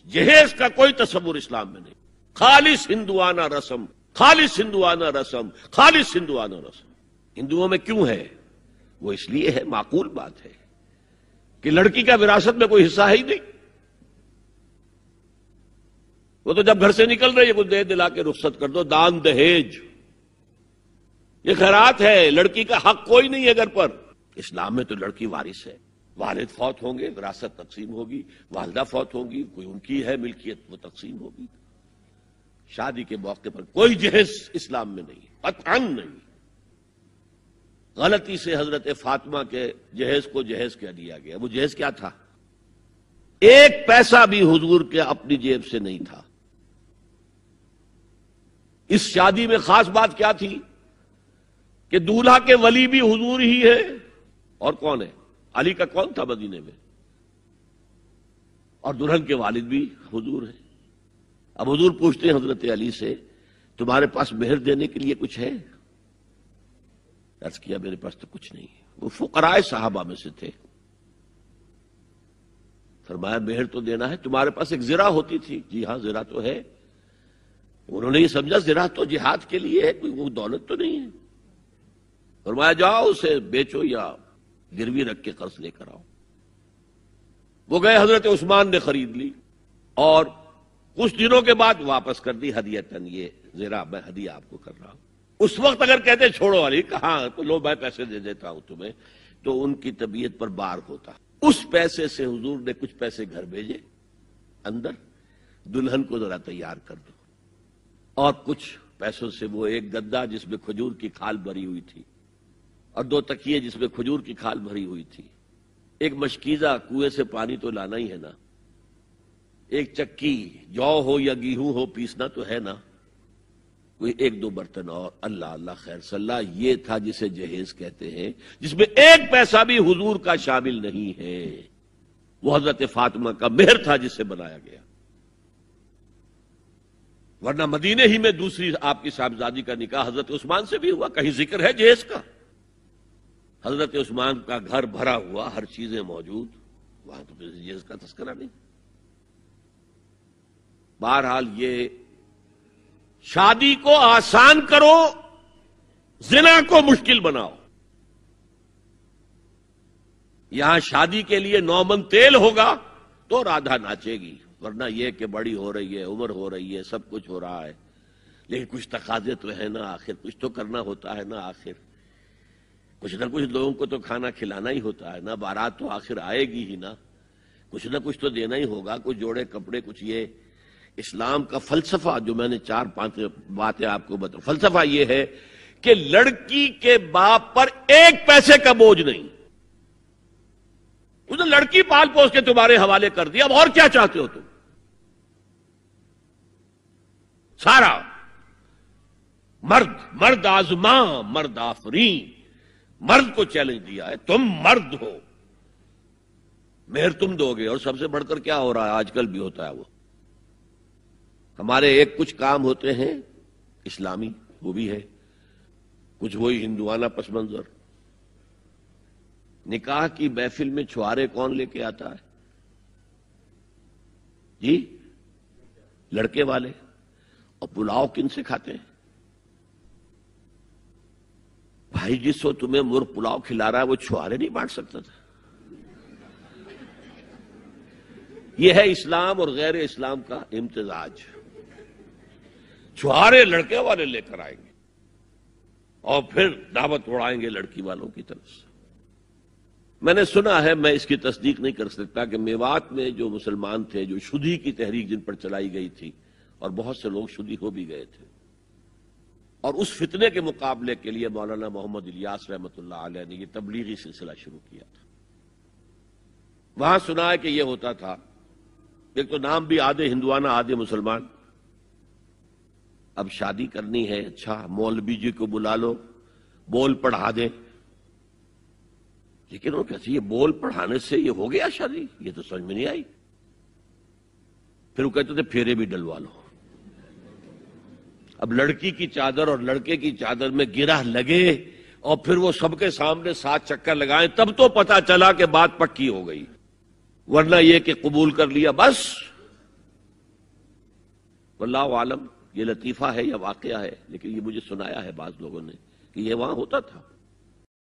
جہیز کا کوئی تصور اسلام میں نہیں. خالص ہندوانہ رسم، خالص ہندوانہ رسم، خالص ہندوانہ رسم. ہندوؤں میں کیوں ہے؟ وہ اس لیے ہے، معقول بات ہے کہ لڑکی کا وراثت میں کوئی حصہ ہے ہی نہیں. وہ تو جب گھر سے نکل رہی ہے کچھ دے دلا کے رخصت کر دو. دان دہیج یہ خیرات ہے، لڑکی کا حق کوئی نہیں ہے گھر پر. اسلام میں تو لڑکی وارث ہے. والد فوت ہوں گے وراثت تقسیم ہوگی، والدہ فوت ہوں گی کوئی ان کی ہے ملکیت وہ تقسیم ہوگی. شادی کے موقع پر کوئی جہیز اسلام میں نہیں، قطعاً نہیں. غلطی سے حضرت فاطمہ کے جہیز کو جہیز کہہ دیا گیا. وہ جہیز کیا تھا؟ ایک پیسہ بھی حضور کے اپنی جیب سے نہیں تھا. اس شادی میں خاص بات کیا تھی کہ دولہا کے ولی بھی حضور ہی ہے. اور کون ہے؟ علی کا کون تھا مدینے میں؟ اور دلہن کے والد بھی حضور ہیں. اب حضور پوچھتے ہیں حضرت علی سے تمہارے پاس مہر دینے کے لیے کچھ ہے؟ عرض کیا میرے پاس تو کچھ نہیں. وہ فقراء صحابہ میں سے تھے. فرمایا مہر تو دینا ہے. تمہارے پاس ایک زرہ ہوتی تھی؟ جی ہاں زرہ تو ہے. انہوں نے یہ سمجھا زرہ تو جہاد کے لیے ہے، کوئی وہ دولت تو نہیں ہے. فرمایا جاؤ اسے بیچو یا گروی رکھ کے قرض لے کر آؤ. وہ گئے، حضرت عثمان نے خرید لی اور کچھ دنوں کے بعد واپس کر دی ہدیتاً. یہ زرہ میں ہدیہ آپ کو کر رہا ہوں. اس وقت اگر کہتے چھوڑو علی کہاں تو لو میں پیسے دے دیتا ہوں تمہیں، تو ان کی طبیعت پر بار ہوتا. اس پیسے سے حضور نے کچھ پیسے گھر بھیجے اندر، دلہن کو ذرا تیار کر دو. اور کچھ پیسوں سے وہ ایک گدا جس میں کھجور کی کھال بھری ہوئی تھی اور 2 تکیے جس میں کھجور کی کھال بھری ہوئی تھی. ایک مشکیزہ کنویں سے پانی تو لانا ہی ہے نا. ایک چکی جو ہو یا گیہوں ہو پیسنا تو ہے نا. کوئی 1-2 برتن اور اللہ اللہ خیر صلی اللہ. یہ تھا جسے جہیز کہتے ہیں، جس میں ایک پیسہ بھی حضور کا شامل نہیں ہے. وہ حضرت فاطمہ کا مہر تھا جسے بنایا گیا. ورنہ مدینے ہی میں دوسری آپ کی صاحبزادی کا نکاح حضرت عثمان سے بھی ہوا. کہیں ذکر ہے جہیز کا؟ حضرت عثمان کا گھر بھرا ہوا، ہر چیزیں موجود، وہاں تو جہیز کا تذکرہ نہیں. بہرحال یہ شادی کو آسان کرو، زنا کو مشکل بناؤ. یہاں شادی کے لیے 9 من تیل ہوگا تو رادھا ناچے گی. ورنہ یہ کہ بڑی ہو رہی ہے، عمر ہو رہی ہے، سب کچھ ہو رہا ہے، لیکن کچھ تقاضے تو ہے نا. آخر کچھ تو کرنا ہوتا ہے نا. آخر کچھ نہ کچھ لوگوں کو تو کھانا کھلانا ہی ہوتا ہے نا. بارات تو آخر آئے گی ہی نا. کچھ نہ کچھ تو دینا ہی ہوگا. کچھ جوڑے کپڑے، کچھ یہ. اسلام کا فلسفہ جو میں نے 4-5 باتیں آپ کو بتا، فلسفہ یہ ہے کہ لڑکی کے باپ پر 1 پیسے کا بوجھ نہیں. اس نے لڑکی پال پوس کے تمہارے حوالے کر دیا، اب اور کیا چاہتے ہو تم؟ سارا مرد آزماں مرد آفرین، مرد کو چیلنج دیا ہے تم مرد ہو، مہر تم دو گے. اور سب سے بڑھ کر کیا ہو رہا ہے آج کل بھی ہوتا ہے، وہ ہمارے ایک کچھ کام ہوتے ہیں اسلامی، وہ بھی ہے کچھ وہی ہندوانہ پس منظر. نکاح کی محفل میں چھوارے کون لے کے آتا ہے؟ جی لڑکے والے. اور پلاؤ کن سے کھاتے ہیں؟ بھائی جس کو تمہیں مرغ پلاؤ کھلا رہا ہے وہ چھوارے نہیں بانٹ سکتا تھا؟ یہ ہے اسلام اور غیر اسلام کا امتزاج. چھوارے لڑکے والے لے کر آئیں گے اور پھر دعوت اڑائیں گے لڑکی والوں کی طرف سے. میں نے سنا ہے، میں اس کی تصدیق نہیں کر سکتا، کہ میوات میں جو مسلمان تھے جو شدی کی تحریک جن پر چلائی گئی تھی، اور بہت سے لوگ شدی ہو بھی گئے تھے، اور اس فتنے کے مقابلے کے لیے مولانا محمد الیاس رحمۃ اللہ علیہ نے یہ تبلیغی سلسلہ شروع کیا تھا. وہاں سنا ہے کہ یہ ہوتا تھا، ایک تو نام بھی آدھے ہندوانہ آدھے مسلمان. اب شادی کرنی ہے، اچھا مولوی جی کو بلا لو، بول پڑھا دیں. لیکن وہ کہتے یہ بول پڑھانے سے یہ ہو گیا شادی؟ یہ تو سمجھ میں نہیں آئی. پھر وہ کہتے تھے پھیرے بھی ڈلوا لو. اب لڑکی کی چادر اور لڑکے کی چادر میں گرہ لگے اور پھر وہ سب کے سامنے 7 چکر لگائیں تب تو پتا چلا کہ بات پکی ہو گئی. ورنہ یہ کہ قبول کر لیا بس واللہ عالم، یہ لطیفہ ہے یا واقعہ ہے، لیکن یہ مجھے سنایا ہے بعض لوگوں نے کہ یہ وہاں ہوتا تھا۔